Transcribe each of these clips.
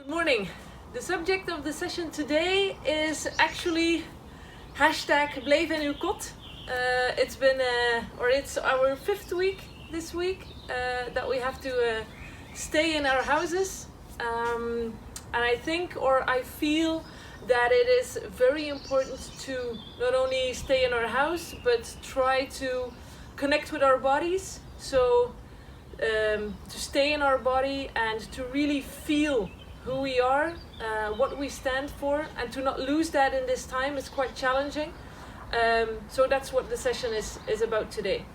Good morning. The subject of the session today is actually #Blijf in uw kot. It's our 5th week this week that we have to stay in our houses. And I feel that it is very important to not only stay in our house, but try to connect with our bodies. So to stay in our body and to really feel who we are, what we stand for, and to not lose that in this time is quite challenging. So that's what the session is about today.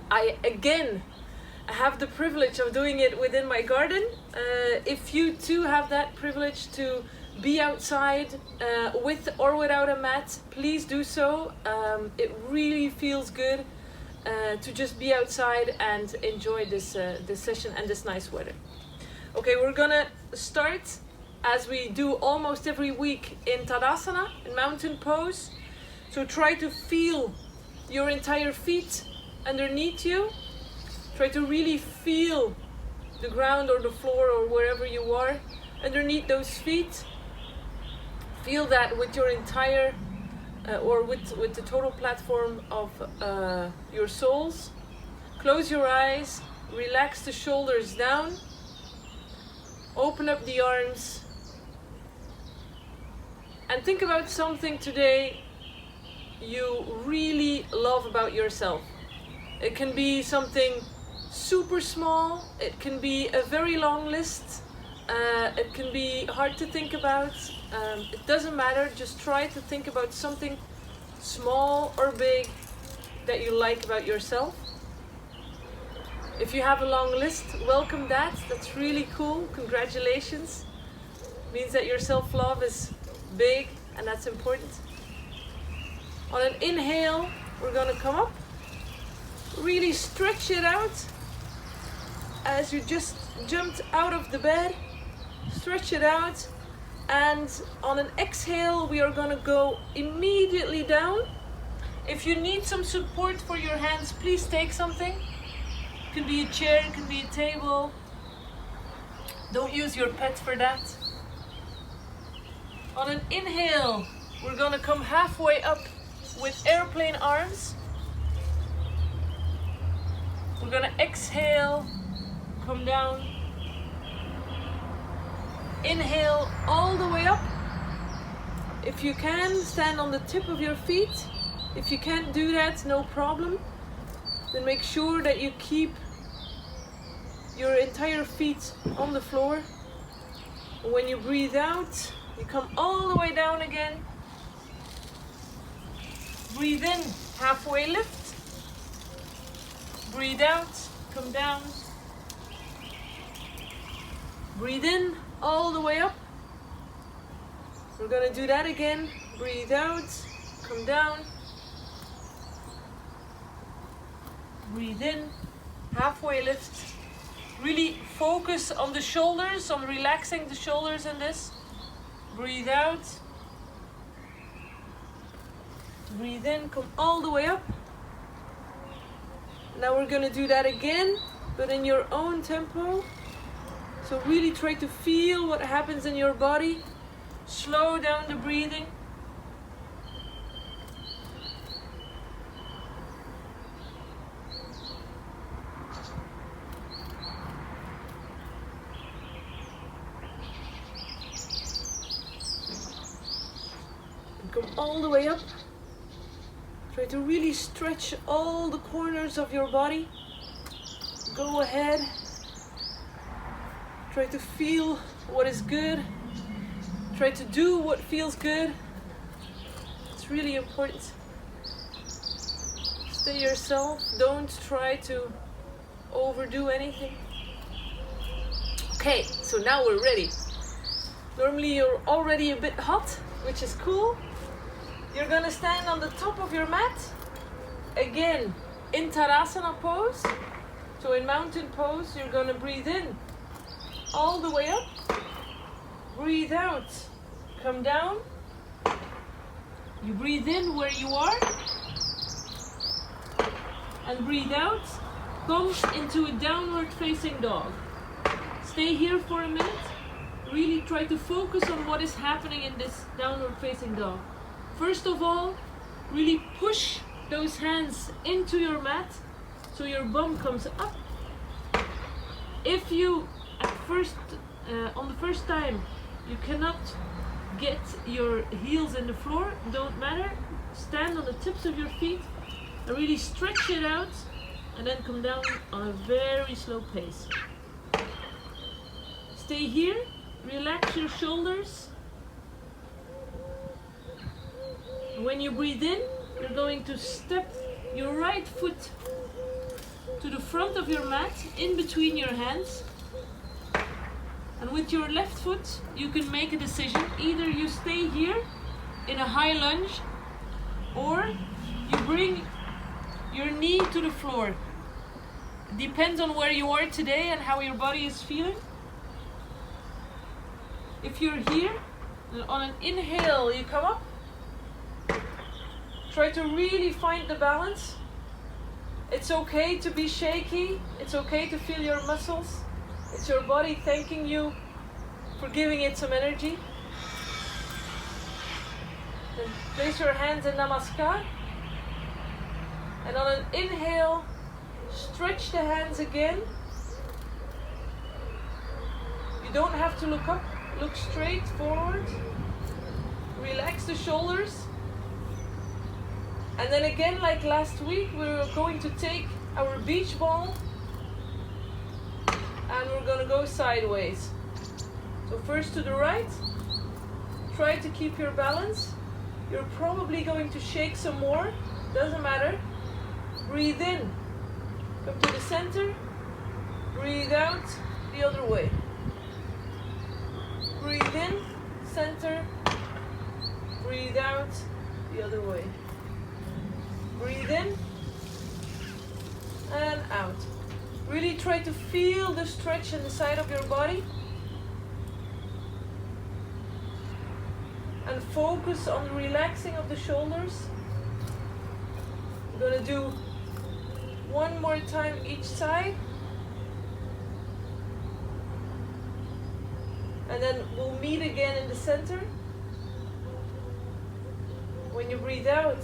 I have the privilege of doing it within my garden. If you too have that privilege to be outside with or without a mat, please do so. It really feels good to just be outside and enjoy this session and this nice weather. Okay, we're gonna start as we do almost every week in Tadasana, in mountain pose. So try to feel your entire feet underneath you. Try to really feel the ground or the floor or wherever you are underneath those feet. Feel that with your entire with the total platform of your soles. Close your eyes, relax the shoulders down. Open up the arms and think about something today you really love about yourself. It can be something super small, it can be a very long list, it can be hard to think about. It doesn't matter, just try to think about something small or big that you like about yourself. If you have a long list, welcome that. That's really cool. Congratulations. Means that your self-love is big and that's important. On an inhale, we're going to come up. Really stretch it out as you just jumped out of the bed. Stretch it out. And on an exhale, we are going to go immediately down. If you need some support for your hands, please take something. It can be a chair, it can be a table. Don't use your pet for that. On an inhale, we're going to come halfway up with airplane arms. We're going to exhale, come down. Inhale all the way up. If you can, stand on the tip of your feet. If you can't do that, no problem. Then make sure that you keep your entire feet on the floor. And when you breathe out, you come all the way down again. Breathe in, halfway lift. Breathe out, come down. Breathe in, all the way up. We're gonna do that again. Breathe out, come down. Breathe in, halfway lift. Really focus on the shoulders, on relaxing the shoulders in this. Breathe out. Breathe in, come all the way up. Now we're gonna do that again, but in your own tempo. So really try to feel what happens in your body. Slow down the breathing. Come all the way up. Try to really stretch all the corners of your body. Go ahead. Try to feel what is good. Try to do what feels good. It's really important. Stay yourself. Don't try to overdo anything. Okay, so now we're ready. Normally you're already a bit hot, which is cool. You're gonna stand on the top of your mat. Again, in Tadasana pose. So in mountain pose, you're gonna breathe in all the way up. Breathe out, come down. You breathe in where you are. And breathe out, come into a downward facing dog. Stay here for a minute. Really try to focus on what is happening in this downward facing dog. First of all, really push those hands into your mat so your bum comes up. If you on the first time you cannot get your heels in the floor, don't matter. Stand on the tips of your feet and really stretch it out, and then come down on a very slow pace. Stay here, relax your shoulders. When you breathe in, you're going to step your right foot to the front of your mat, in between your hands. And with your left foot, you can make a decision. Either you stay here in a high lunge, or you bring your knee to the floor. Depends on where you are today and how your body is feeling. If you're here, on an inhale, you come up. Try to really find the balance. It's okay to be shaky. It's okay to feel your muscles. It's your body thanking you for giving it some energy. Then place your hands in Namaskar. And on an inhale, stretch the hands again. You don't have to look up. Look straight forward. Relax the shoulders. And then again, like last week, we're going to take our beach ball and we're going to go sideways. So first to the right. Try to keep your balance. You're probably going to shake some more. Doesn't matter. Breathe in. Come to the center. Breathe out the other way. Breathe in, center. Breathe out the other way. Breathe in and out. Really try to feel the stretch in the side of your body. And focus on the relaxing of the shoulders. We're going to do one more time each side. And then we'll meet again in the center. When you breathe out,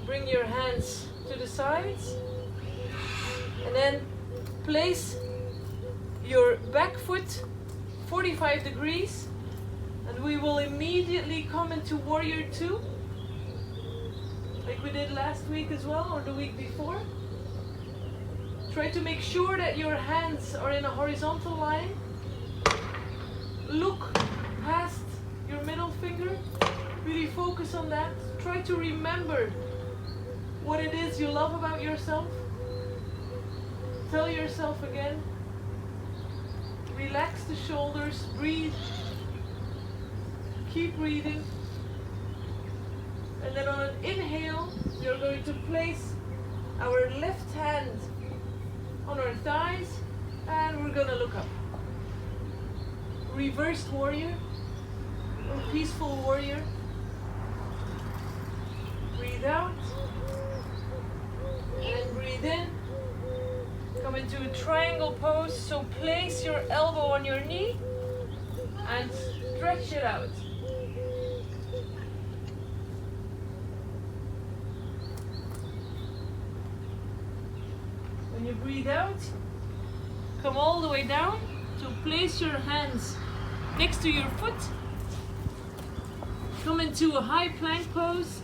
bring your hands to the sides. And then place your back foot 45 degrees. And we will immediately come into Warrior 2. Like we did last week as well, or the week before. Try to make sure that your hands are in a horizontal line. Look past your middle finger. Really focus on that. Try to remember what it is you love about yourself. Tell yourself again. Relax the shoulders. Breathe. Keep breathing. And then on an inhale, you're going to place our left hand on our thighs and we're going to look up. Reversed warrior or peaceful warrior. Breathe out and breathe in. Come into a triangle pose. So place your elbow on your knee and stretch it out. When you breathe out, come all the way down. So place your hands next to your foot. Come into a high plank pose.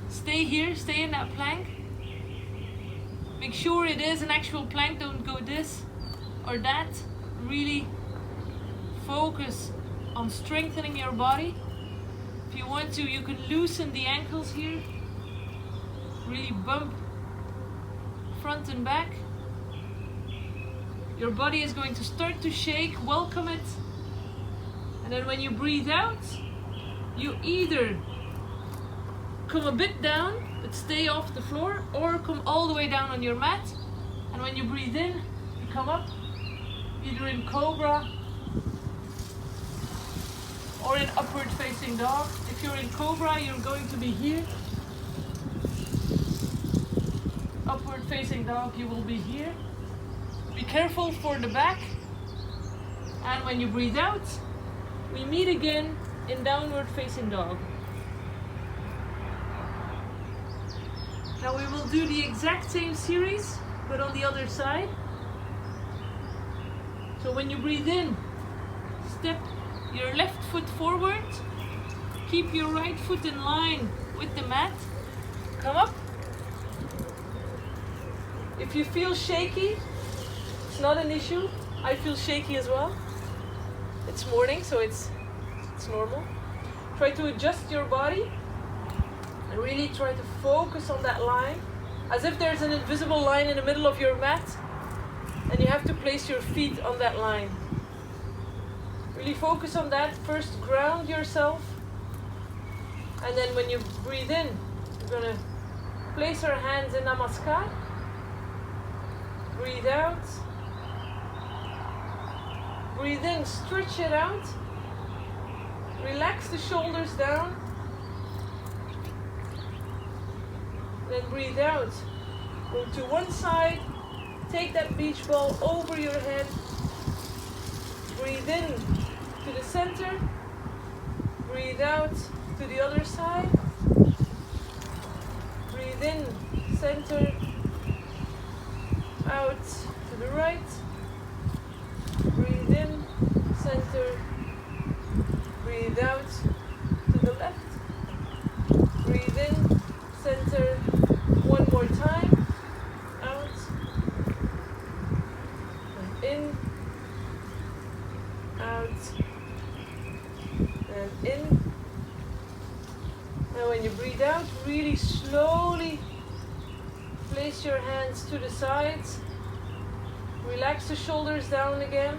Stay here, stay in that plank. Make sure it is an actual plank, don't go this or that. Really focus on strengthening your body. If you want to, you can loosen the ankles here. Really bump front and back. Your body is going to start to shake, welcome it. And then when you breathe out, you either come a bit down, but stay off the floor, or come all the way down on your mat. And when you breathe in, you come up, either in cobra or in upward facing dog. If you're in cobra, you're going to be here. Upward facing dog, you will be here. Be careful for the back. And when you breathe out, we meet again in downward facing dog. Now we will do the exact same series, but on the other side. So when you breathe in, step your left foot forward. Keep your right foot in line with the mat. Come up. If you feel shaky, it's not an issue. I feel shaky as well. It's morning, so it's normal. Try to adjust your body and really try to focus on that line, as if there's an invisible line in the middle of your mat and you have to place your feet on that line. Really focus on that. First ground yourself, and then when you breathe in, we're going to place our hands in Namaskar. Breathe out. Breathe in, stretch it out. Relax the shoulders down. Then breathe out. Go to one side. Take that beach ball over your head. Breathe in to the center. Breathe out to the other side. Breathe in, center. Out to the right. Breathe in, center. Breathe out to the left. Breathe in, center. One more time. Out. And in. Out. And in. Now when you breathe out, really slowly place your hands to the sides. Relax the shoulders down again.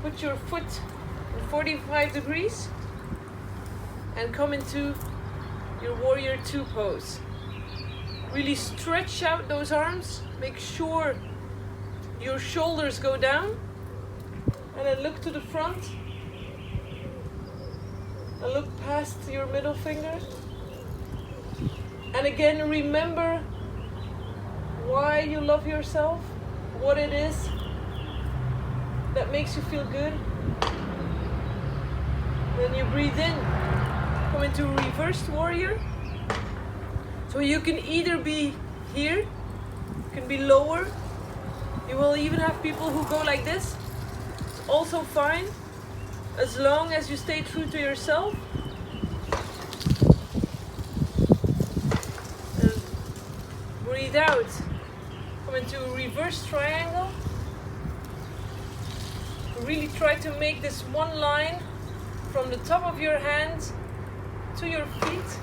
Put your foot in 45 degrees and come into your warrior two pose. Really stretch out those arms. Make sure your shoulders go down. And then look to the front. And look past your middle finger. And again, remember why you love yourself, what it is that makes you feel good. Then you breathe in, come into reversed warrior. So you can either be here, you can be lower. You will even have people who go like this. It's also fine, as long as you stay true to yourself. And breathe out. Come into a reverse triangle. Really try to make this one line from the top of your hand to your feet.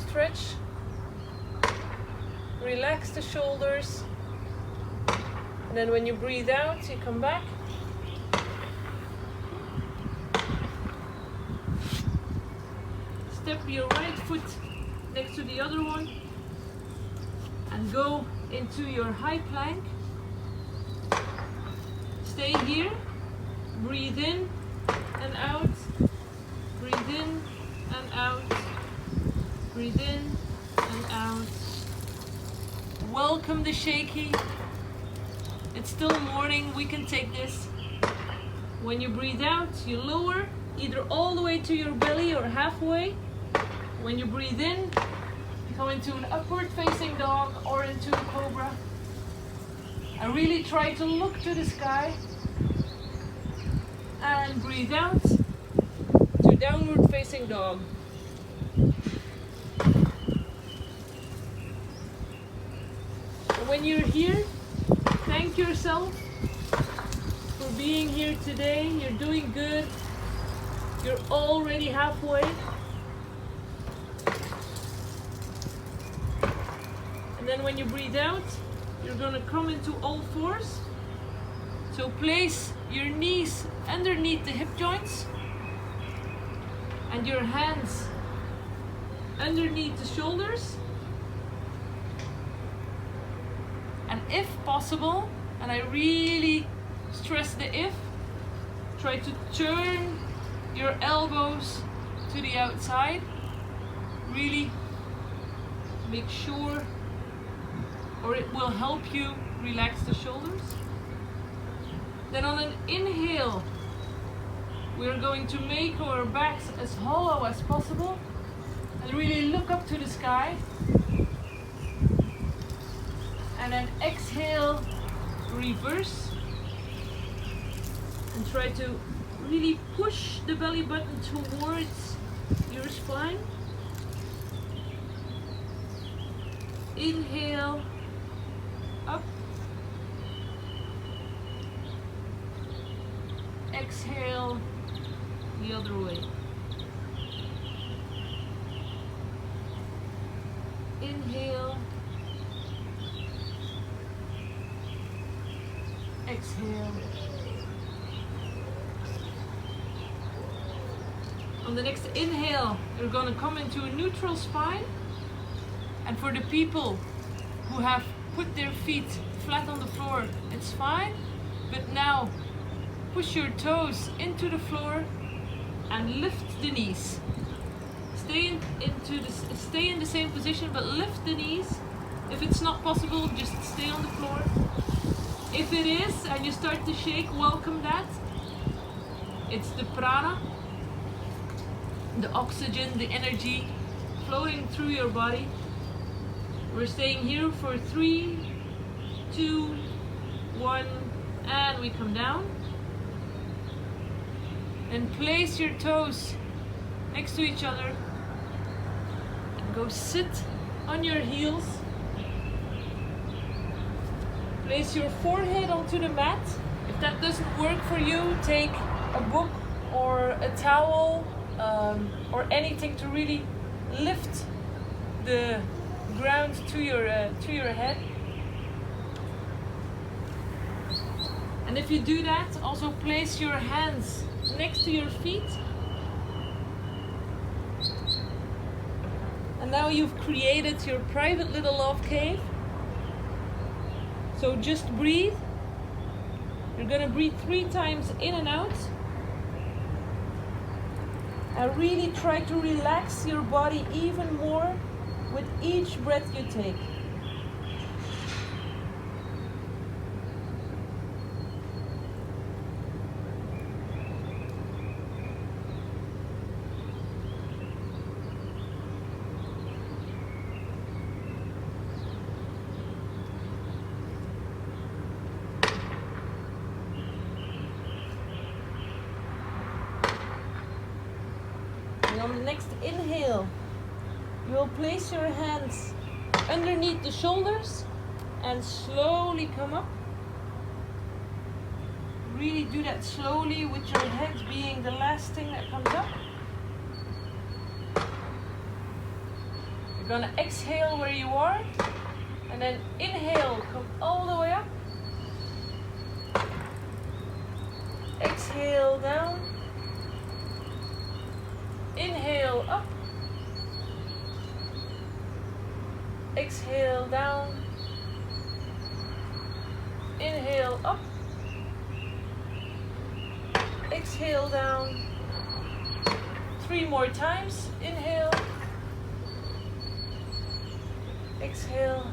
Stretch. Relax the shoulders. And then when you breathe out, you come back. Step your right foot next to the other one. And go into your high plank. Stay here. Breathe in and out. Breathe in and out. Breathe in and out. Welcome the shaky. It's still morning. We can take this. When you breathe out, you lower either all the way to your belly or halfway. When you breathe in, come into an upward facing dog or into a cobra. And really try to look to the sky. And breathe out to downward facing dog. And when you're here, thank yourself for being here today. You're doing good. You're already halfway. And then when you breathe out, you're going to come into all fours. So place your knees underneath the hip joints and your hands underneath the shoulders. And if possible, and I really stress the if, try to turn your elbows to the outside. Really make sure, or it will help you relax the shoulders. Then on an inhale, we're going to make our backs as hollow as possible and really look up to the sky. And then exhale, reverse. And try to really push the belly button towards your spine. Inhale, up. Exhale, the other way. Inhale. Exhale. On the next inhale, you're going to come into a neutral spine. And for the people who have put their feet flat on the floor, it's fine. But now push your toes into the floor and lift the knees. Stay in the same position, but lift the knees. If it's not possible, just stay on the floor. If it is and you start to shake, welcome that. It's the prana, the oxygen, the energy flowing through your body. We're staying here for 3, 2, 1, and we come down. And place your toes next to each other. And go sit on your heels. Place your forehead onto the mat. If that doesn't work for you, take a book or a towel or anything to really lift the ground to your head. And if you do that, also place your hands next to your feet. And now you've created your private little love cave. So just breathe. You're gonna breathe 3 times in and out. And really try to relax your body even more with each breath you take. And on the next inhale, you will place your hands underneath the shoulders and slowly come up. Really do that slowly with your head being the last thing that comes up. You're gonna exhale where you are and then inhale, come all the way up. Exhale down. Inhale up. Exhale down. Inhale up. Exhale down. 3 more times. Inhale. Exhale.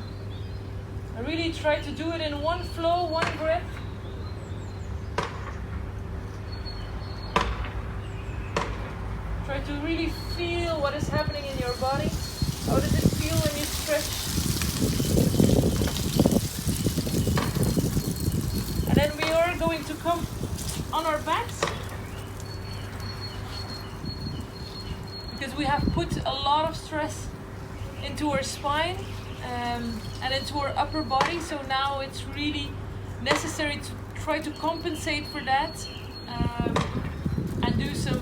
I really try to do it in one flow, one breath. Try to really feel what is happening in your body. How does it feel when you stretch? And then we are going to come on our backs. Because we have put a lot of stress into our spine and into our upper body. So now it's really necessary to try to compensate for that and do some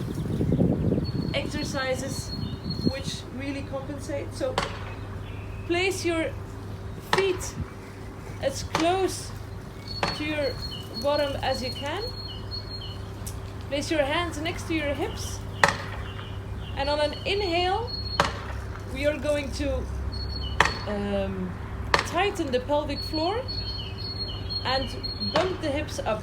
exercises which really compensate. So place your feet as close to your bottom as you can. Place your hands next to your hips. And on an inhale, we are going to tighten the pelvic floor and bump the hips up.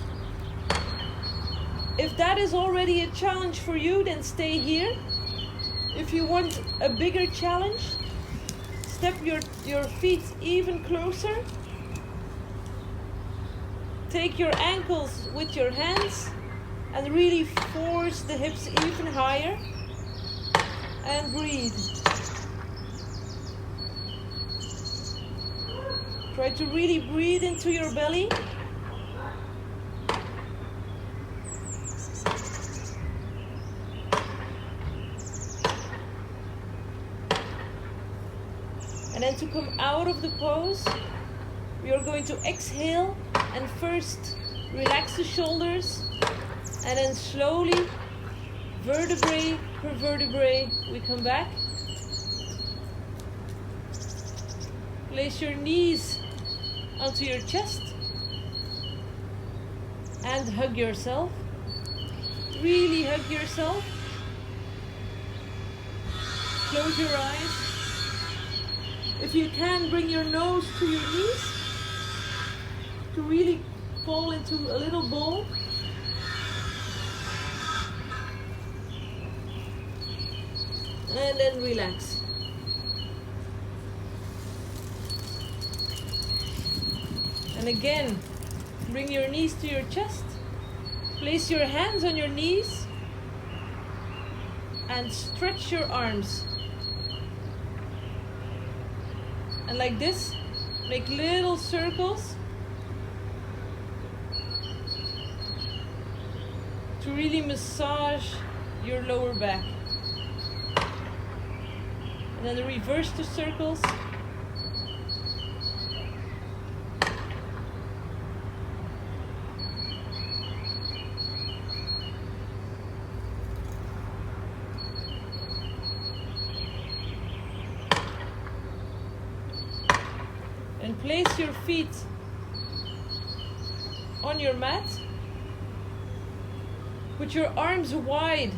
If that is already a challenge for you, then stay here. If you want a bigger challenge, step your feet even closer take your ankles with your hands and really force the hips even higher. And breathe. Try to really breathe into your belly. And then to come out of the pose, we are going to exhale and first relax the shoulders and then slowly, vertebrae per vertebrae, we come back. Place your knees onto your chest and hug yourself. Really hug yourself. Close your eyes. If you can, bring your nose to your knees to really fall into a little ball. And then relax. And again, bring your knees to your chest. Place your hands on your knees and stretch your arms. And like this, make little circles to really massage your lower back. And then reverse the circles. And place your feet on your mat. Put your arms wide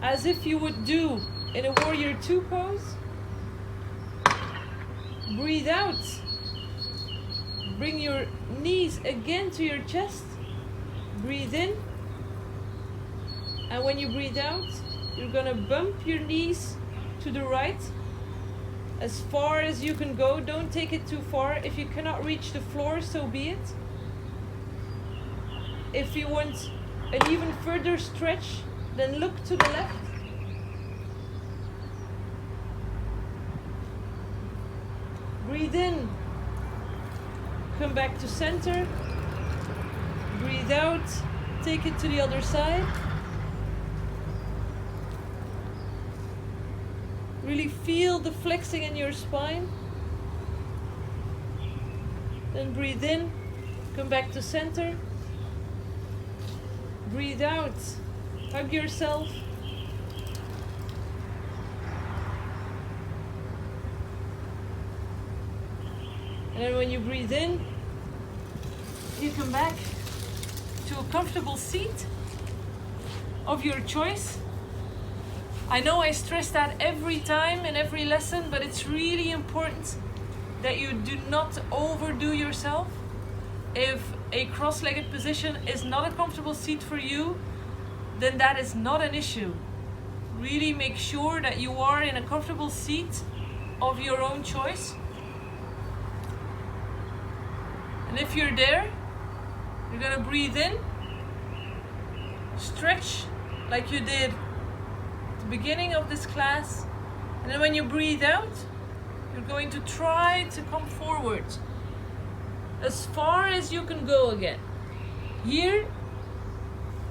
as if you would do in a warrior two pose. Breathe out. Bring your knees again to your chest. Breathe in. And when you breathe out, you're going to bump your knees to the right. As far as you can go. Don't take it too far. If you cannot reach the floor, so be it. If you want an even further stretch, then look to the left. Breathe in. Come back to center. Breathe out. Take it to the other side. Really feel the flexing in your spine. Then breathe in. Come back to center. Breathe out. Hug yourself. And then when you breathe in, you come back to a comfortable seat of your choice. I know I stress that every time in every lesson, but it's really important that you do not overdo yourself. If a cross-legged position is not a comfortable seat for you, then that is not an issue. Really make sure that you are in a comfortable seat of your own choice. And if you're there, you're gonna breathe in, stretch like you did at the beginning of this class, and then when you breathe out, you're going to try to come forward as far as you can go again. Here,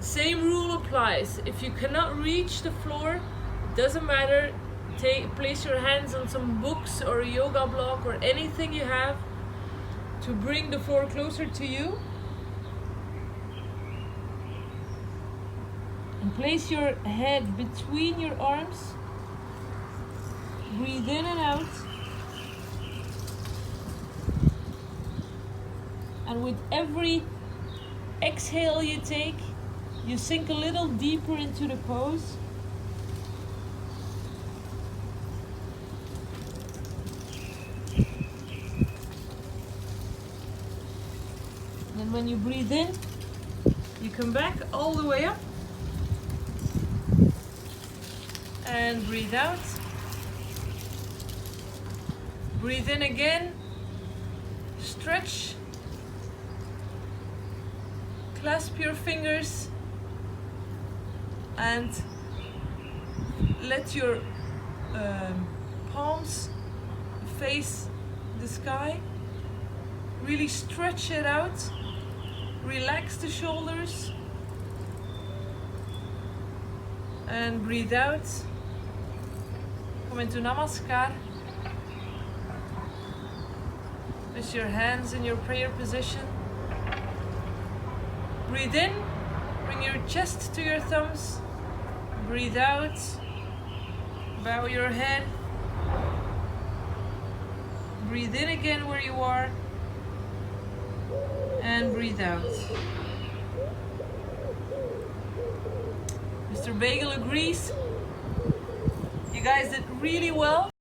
same rule applies. If you cannot reach the floor, it doesn't matter. Place your hands on some books or a yoga block or anything you have to bring the floor closer to you. And place your head between your arms. Breathe in and out. And with every exhale you take, you sink a little deeper into the pose. And when you breathe in, you come back all the way up. And breathe out. Breathe in again. Stretch. clasp your fingers and let your palms face the sky. Really stretch it out. Relax the shoulders. And breathe out. Come into Namaskar. Place your hands in your prayer position. Breathe in. Bring your chest to your thumbs. Breathe out. Bow your head. Breathe in again where you are. And breathe out. Mr. Bagel agrees. You guys did really well.